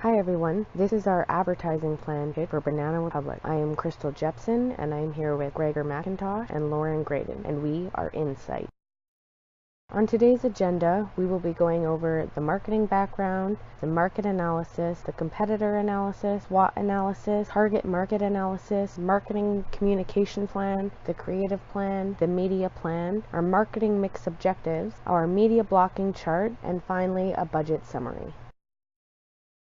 Hi everyone, this is our advertising plan for Banana Republic. I am Crystal Jepson and I'm here with Gregor McIntosh and Lauren Graydon, and we are Insight. On today's agenda, we will be going over the marketing background, the market analysis, the competitor analysis, SWOT analysis, target market analysis, marketing communication plan, the creative plan, the media plan, our marketing mix objectives, our media blocking chart, and finally a budget summary.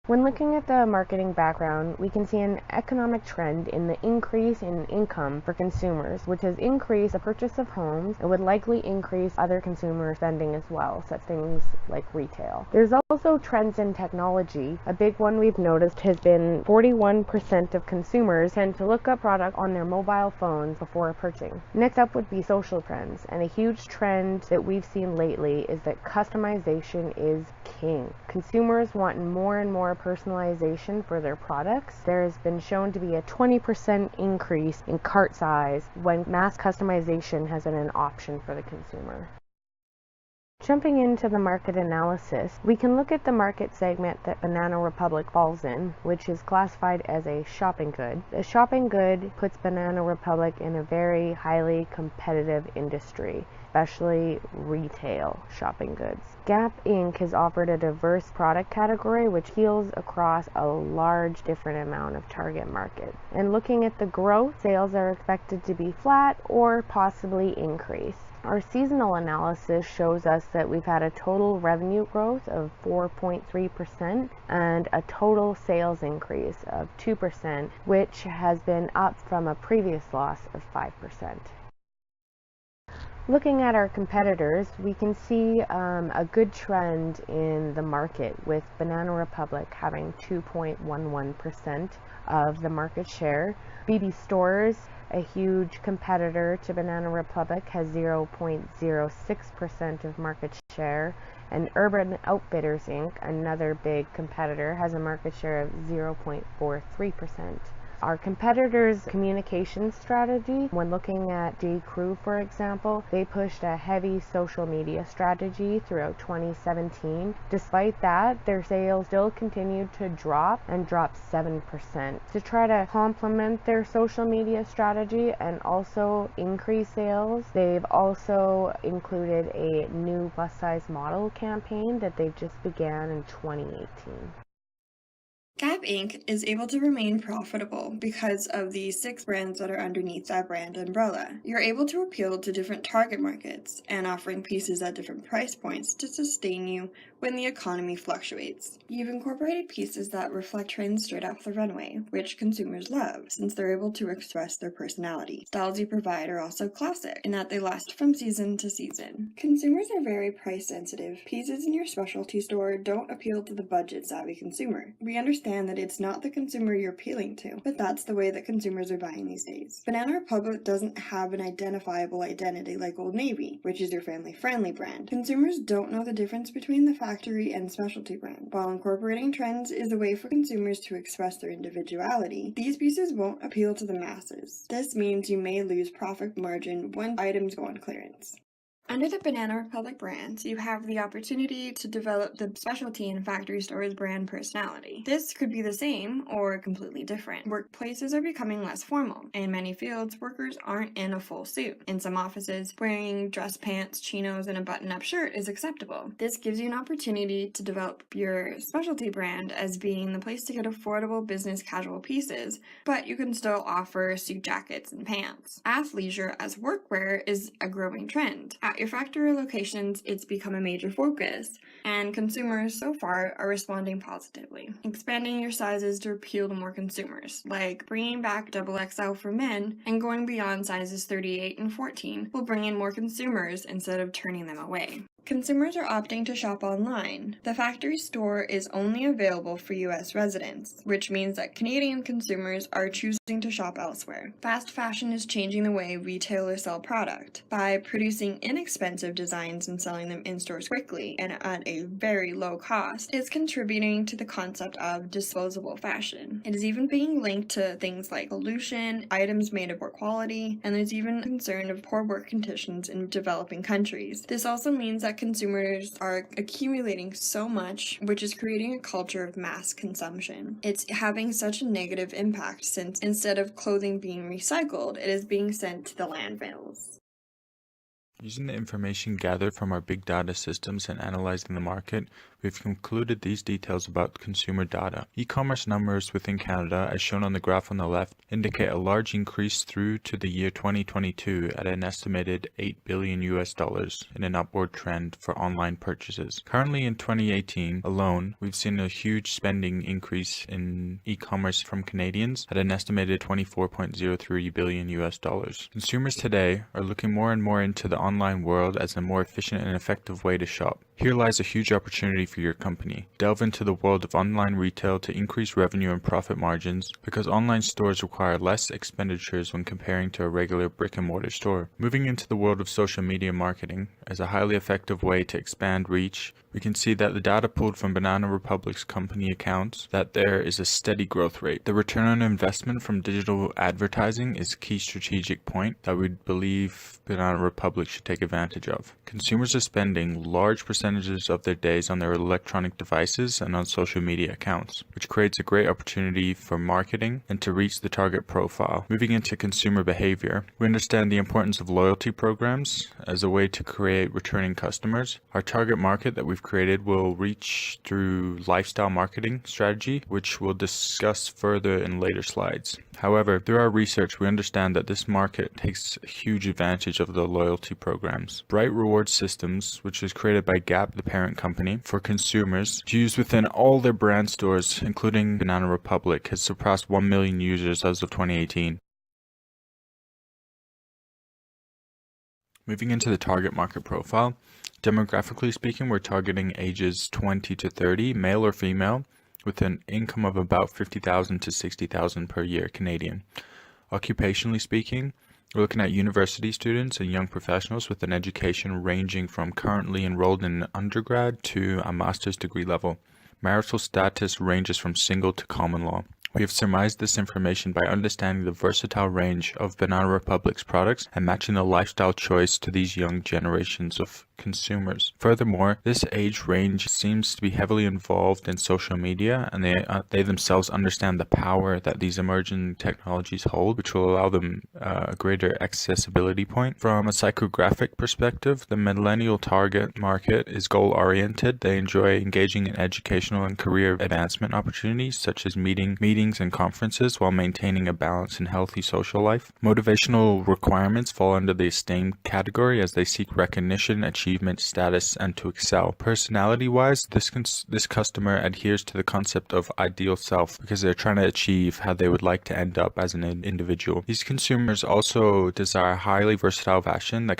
When looking at the marketing background, we can see an economic trend in the increase in income for consumers, which has increased the purchase of homes and would likely increase other consumer spending as well, such things like retail. There's also trends in technology. A big one we've noticed has been 41% of consumers tend to look up product on their mobile phones before purchasing. Next up would be social trends, and a huge trend that we've seen lately is that customization is king. Consumers want more and more personalization for their products. There has been shown to be a 20% increase in cart size when mass customization has been an option for the consumer. Jumping into the market analysis, we can look at the market segment that Banana Republic falls in, which is classified as a shopping good. A shopping good puts Banana Republic in a very highly competitive industry, especially retail shopping goods. Gap Inc. has offered a diverse product category which appeals across a large different amount of target market. And looking at the growth, sales are expected to be flat or possibly increase. Our seasonal analysis shows us that we've had a total revenue growth of 4.3% and a total sales increase of 2%, which has been up from a previous loss of 5%. Looking at our competitors, we can see a good trend in the market, with Banana Republic having 2.11% of the market share. BB Stores, a huge competitor to Banana Republic, has 0.06% of market share, and Urban Outfitters Inc., another big competitor, has a market share of 0.43%. Our competitors' communication strategy, when looking at J.Crew, for example, they pushed a heavy social media strategy throughout 2017. Despite that, their sales still continued to drop and dropped 7%. To try to complement their social media strategy and also increase sales, they've also included a new plus-size model campaign that they've just began in 2018. Gap Inc. is able to remain profitable because of the 6 brands that are underneath that brand umbrella. You're able to appeal to different target markets and offering pieces at different price points to sustain you when the economy fluctuates. You've incorporated pieces that reflect trends straight off the runway, which consumers love since they're able to express their personality. Styles you provide are also classic in that they last from season to season. Consumers are very price sensitive. Pieces in your specialty store don't appeal to the budget-savvy consumer. We understand that it's not the consumer you're appealing to, but that's the way that consumers are buying these days. Banana Republic doesn't have an identifiable identity like Old Navy, which is your family-friendly brand. Consumers don't know the difference between the factory and specialty brand. While incorporating trends is a way for consumers to express their individuality, these pieces won't appeal to the masses. This means you may lose profit margin when items go on clearance. Under the Banana Republic brands, you have the opportunity to develop the specialty and factory stores brand personality. This could be the same or completely different. Workplaces are becoming less formal. In many fields, workers aren't in a full suit. In some offices, wearing dress pants, chinos, and a button-up shirt is acceptable. This gives you an opportunity to develop your specialty brand as being the place to get affordable business casual pieces, but you can still offer suit jackets and pants. Athleisure as workwear is a growing trend. At your factory locations, it's become a major focus, and consumers so far are responding positively. Expanding your sizes to appeal to more consumers, like bringing back XXL for men and going beyond sizes 38 and 14, will bring in more consumers instead of turning them away. Consumers are opting to shop online. The factory store is only available for U.S. residents, which means that Canadian consumers are choosing to shop elsewhere. Fast fashion is changing the way retailers sell product. By producing inexpensive designs and selling them in stores quickly and at a very low cost, it's contributing to the concept of disposable fashion. It is even being linked to things like pollution, items made of poor quality, and there's even concern of poor work conditions in developing countries. This also means that that consumers are accumulating so much, which is creating a culture of mass consumption. It's having such a negative impact since instead of clothing being recycled, it is being sent to the landfills. Using the information gathered from our big data systems and analyzing the market, we've concluded these details about consumer data. E-commerce numbers within Canada, as shown on the graph on the left, indicate a large increase through to the year 2022 at an estimated $8 billion in an upward trend for online purchases. Currently in 2018 alone, we've seen a huge spending increase in e-commerce from Canadians at an estimated $24.03 billion. Consumers today are looking more and more into the online world as a more efficient and effective way to shop. Here lies a huge opportunity for your company. Delve into the world of online retail to increase revenue and profit margins because online stores require less expenditures when comparing to a regular brick-and-mortar store. Moving into the world of social media marketing as a highly effective way to expand reach, we can see that the data pulled from Banana Republic's company accounts that there is a steady growth rate. The return on investment from digital advertising is a key strategic point that we believe Banana Republic should take advantage of. Consumers are spending large percentages of their days on their electronic devices and on social media accounts, which creates a great opportunity for marketing and to reach the target profile. Moving into consumer behavior, we understand the importance of loyalty programs as a way to create returning customers. Our target market that we've created will reach through lifestyle marketing strategy, which we'll discuss further in later slides. However, through our research, we understand that this market takes huge advantage of the loyalty programs. Bright Reward Systems, which was created by Gap, the parent company, for consumers to use within all their brand stores, including Banana Republic, has surpassed 1 million users as of 2018. Moving into the target market profile, demographically speaking, we're targeting ages 20 to 30, male or female, with an income of about $50,000 to $60,000 per year Canadian. Occupationally speaking, we're looking at university students and young professionals with an education ranging from currently enrolled in an undergrad to a master's degree level. Marital status ranges from single to common law. We have surmised this information by understanding the versatile range of Banana Republic's products and matching the lifestyle choice to these young generations of consumers. Furthermore, this age range seems to be heavily involved in social media, and they themselves understand the power that these emerging technologies hold, which will allow them a greater accessibility point. From a psychographic perspective, the millennial target market is goal-oriented. They enjoy engaging in educational and career advancement opportunities, such as meetings and conferences, while maintaining a balanced and healthy social life. Motivational requirements fall under the esteemed category as they seek recognition, achievement, status, and to excel. Personality-wise, this customer adheres to the concept of ideal self because they're trying to achieve how they would like to end up as an individual. These consumers also desire highly versatile fashion that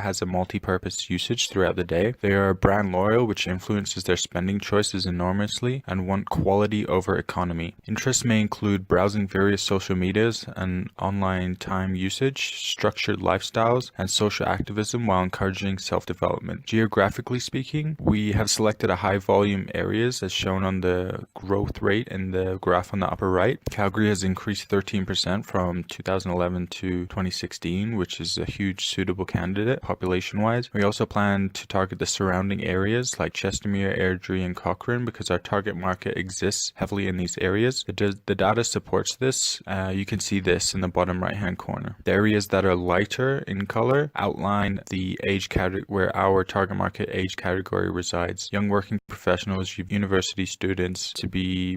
has a multi-purpose usage throughout the day. They are brand loyal, which influences their spending choices enormously, and want quality over economy. Interests may include browsing various social medias and online time usage, structured lifestyles, and social activism while encouraging self-development. Geographically speaking, we have selected a high volume areas as shown on the growth rate in the graph on the upper right. Calgary has increased 13% from 2011 to 2016, which is a huge suitable candidate population-wise. We also plan to target the surrounding areas like Chestermere, Airdrie, and Cochrane because our target market exists heavily in these areas. The data supports this. You can see this in the bottom right hand corner. The areas that are lighter in color outline the age category where our target market age category resides. Young working professionals, university students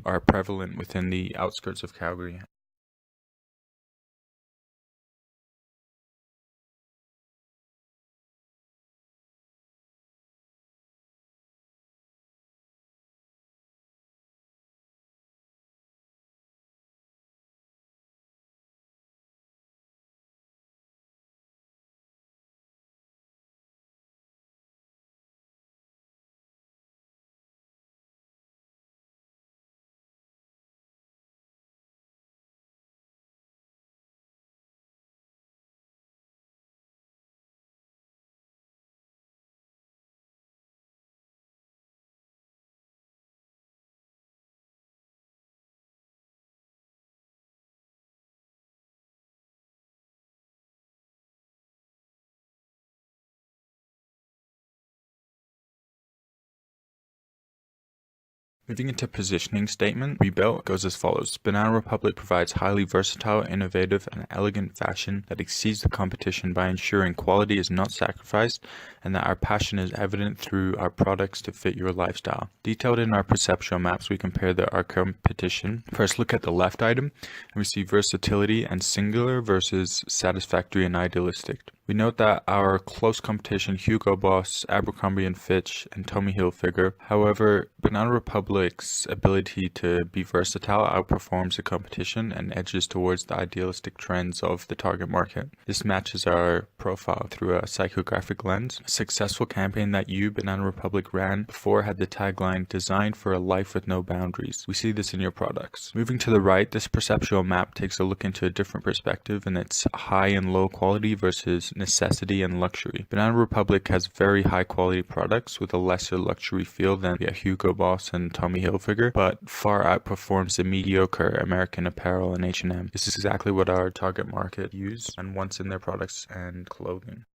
are prevalent within the outskirts of Calgary. Moving into positioning statement, rebuilt goes as follows. Banana Republic provides highly versatile, innovative, and elegant fashion that exceeds the competition by ensuring quality is not sacrificed and that our passion is evident through our products to fit your lifestyle. Detailed in our perceptual maps, we compare our competition. First, look at the left item, and we see versatility and singular versus satisfactory and idealistic. We note that our close competition, Hugo Boss, Abercrombie & Fitch, and Tommy Hilfiger. However, Banana Republic's ability to be versatile outperforms the competition and edges towards the idealistic trends of the target market. This matches our profile through a psychographic lens. A successful campaign that Banana Republic ran before had the tagline, "Designed for a life with no boundaries." We see this in your products. Moving to the right, this perceptual map takes a look into a different perspective, and it's high and low quality versus necessity and luxury. Banana Republic has very high quality products with a lesser luxury feel than Hugo Boss and Tommy Hilfiger, but far outperforms the mediocre American Apparel and H&M. This is exactly what our target market use and wants in their products and clothing.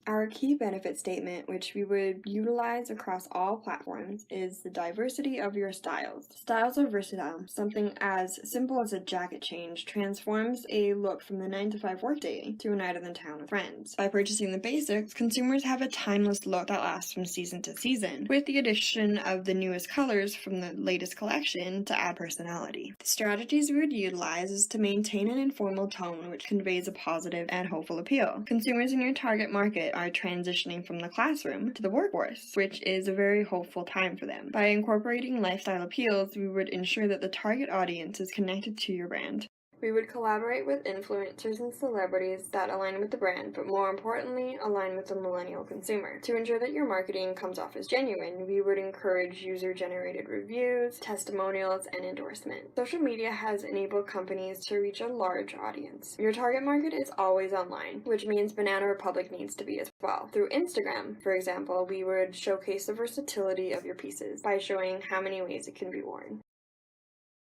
Our key benefit statement, which we would utilize across all platforms, is the diversity of your styles. Styles are versatile. Something as simple as a jacket change transforms a look from the 9-to-5 workday to a night in the town with friends. By purchasing the basics, consumers have a timeless look that lasts from season to season, with the addition of the newest colors from the latest collection to add personality. The strategies we would utilize is to maintain an informal tone which conveys a positive and hopeful appeal. Consumers in your target market are transitioning from the classroom to the workforce, which is a very hopeful time for them. By incorporating lifestyle appeals, we would ensure that the target audience is connected to your brand. We would collaborate with influencers and celebrities that align with the brand, but more importantly, align with the millennial consumer. To ensure that your marketing comes off as genuine, we would encourage user-generated reviews, testimonials, and endorsements. Social media has enabled companies to reach a large audience. Your target market is always online, which means Banana Republic needs to be as well. Through Instagram, for example, we would showcase the versatility of your pieces by showing how many ways it can be worn.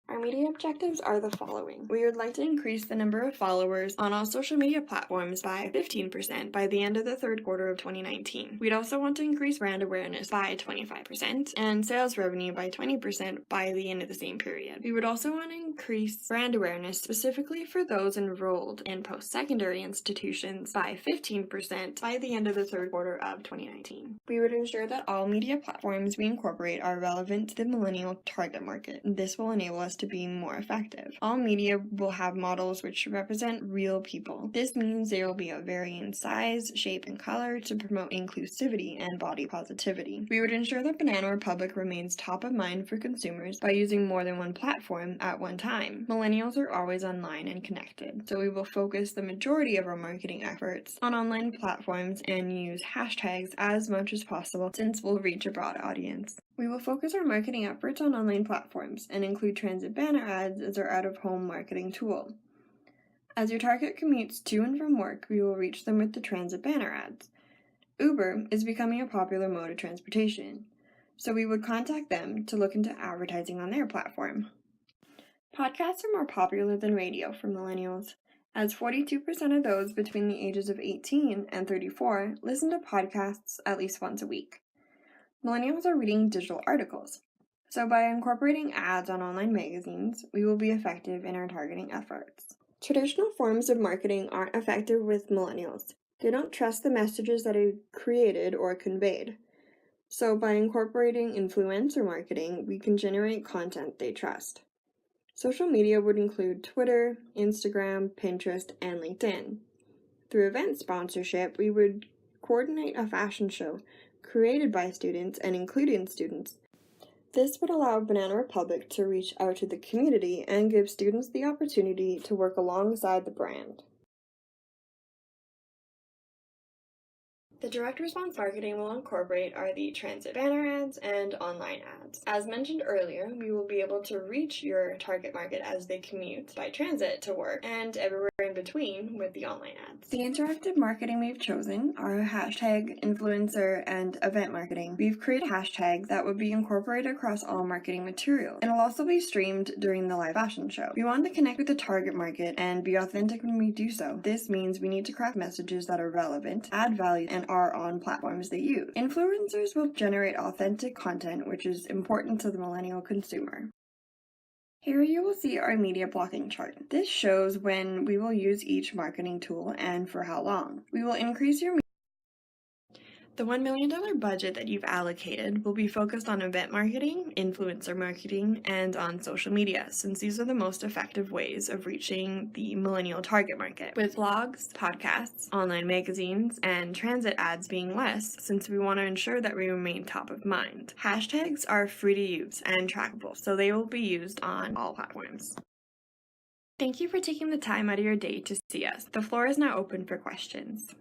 Our media objectives are the following. We would like to increase the number of followers on all social media platforms by 15% by the end of the third quarter of 2019. We'd also want to increase brand awareness by 25% and sales revenue by 20% by the end of the same period. We would also want to increase brand awareness specifically for those enrolled in post-secondary institutions by 15% by the end of the third quarter of 2019. We would ensure that all media platforms we incorporate are relevant to the millennial target market. This will enable us to be more effective. All media will have models which represent real people. This means they will be of varying size, shape, and color to promote inclusivity and body positivity. We would ensure that Banana Republic remains top of mind for consumers by using more than one platform at one time. Millennials are always online and connected, so we will focus the majority of our marketing efforts on online platforms and use hashtags as much as possible since we'll reach a broad audience. We will focus our marketing efforts on online platforms and include transit banner ads as our out-of-home marketing tool. As your target commutes to and from work, we will reach them with the transit banner ads. Uber is becoming a popular mode of transportation, so we would contact them to look into advertising on their platform. Podcasts are more popular than radio for millennials, as 42% of those between the ages of 18 and 34 listen to podcasts at least once a week. Millennials are reading digital articles, so by incorporating ads on online magazines, we will be effective in our targeting efforts. Traditional forms of marketing aren't effective with millennials. They don't trust the messages that are created or conveyed. So by incorporating influencer marketing, we can generate content they trust. Social media would include Twitter, Instagram, Pinterest, and LinkedIn. Through event sponsorship, we would coordinate a fashion show created by students and including students. This would allow Banana Republic to reach out to the community and give students the opportunity to work alongside the brand. The direct response marketing we'll incorporate are the transit banner ads and online ads. As mentioned earlier, we will be able to reach your target market as they commute by transit to work and everywhere in between with the online ads. The interactive marketing we've chosen are hashtag, influencer, and event marketing. We've created hashtags that would be incorporated across all marketing material and will also be streamed during the live fashion show. We want to connect with the target market and be authentic when we do so. This means we need to craft messages that are relevant, add value, and are on platforms they use. Influencers will generate authentic content, which is important to the millennial consumer. Here you will see our media blocking chart. This shows when we will use each marketing tool and for how long. We will increase your The $1 million budget that you've allocated will be focused on event marketing, influencer marketing, and on social media, since these are the most effective ways of reaching the millennial target market, with blogs, podcasts, online magazines, and transit ads being less, since we want to ensure that we remain top of mind. Hashtags are free to use and trackable, so they will be used on all platforms. Thank you for taking the time out of your day to see us. The floor is now open for questions.